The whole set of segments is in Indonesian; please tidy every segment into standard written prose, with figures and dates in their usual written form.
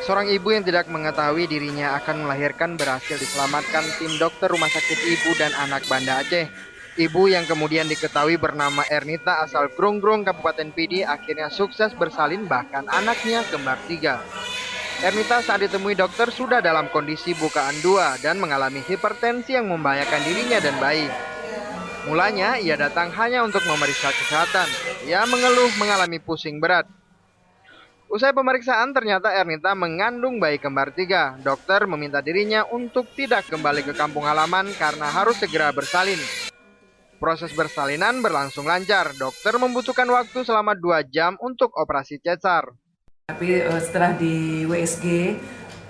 Seorang ibu yang tidak mengetahui dirinya akan melahirkan berhasil diselamatkan tim dokter Rumah Sakit Ibu dan Anak Banda Aceh. Ibu yang kemudian diketahui bernama Ernita asal Grong-Grong Kabupaten Pidi akhirnya sukses bersalin bahkan anaknya kembar tiga. Ernita saat ditemui dokter sudah dalam kondisi bukaan dua dan mengalami hipertensi yang membahayakan dirinya dan bayi. Mulanya ia datang hanya untuk memeriksa kesehatan. Ia mengeluh mengalami pusing berat. Usai pemeriksaan, ternyata Ernita mengandung bayi kembar tiga. Dokter meminta dirinya untuk tidak kembali ke kampung halaman karena harus segera bersalin. Proses bersalinan berlangsung lancar. Dokter membutuhkan waktu selama 2 jam untuk operasi cesar. Tapi setelah di WSG,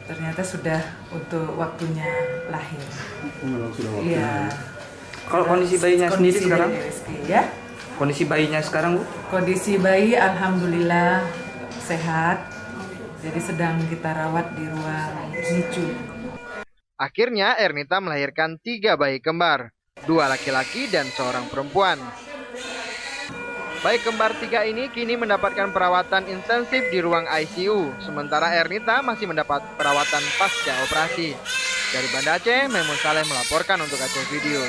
ternyata sudah untuk waktunya lahir. Sudah waktu. Iya. Kalau kondisi bayinya sendiri sekarang? WSG, ya. Kondisi bayinya sekarang, Bu? Kondisi bayi alhamdulillah sehat. Jadi sedang kita rawat di ruang NICU. Akhirnya Ernita melahirkan 3 bayi kembar, 2 laki-laki dan seorang perempuan. Bayi kembar 3 ini kini mendapatkan perawatan intensif di ruang ICU, sementara Ernita masih mendapat perawatan pasca operasi. Dari Banda Aceh, Memun Saleh melaporkan untuk Aceh Video.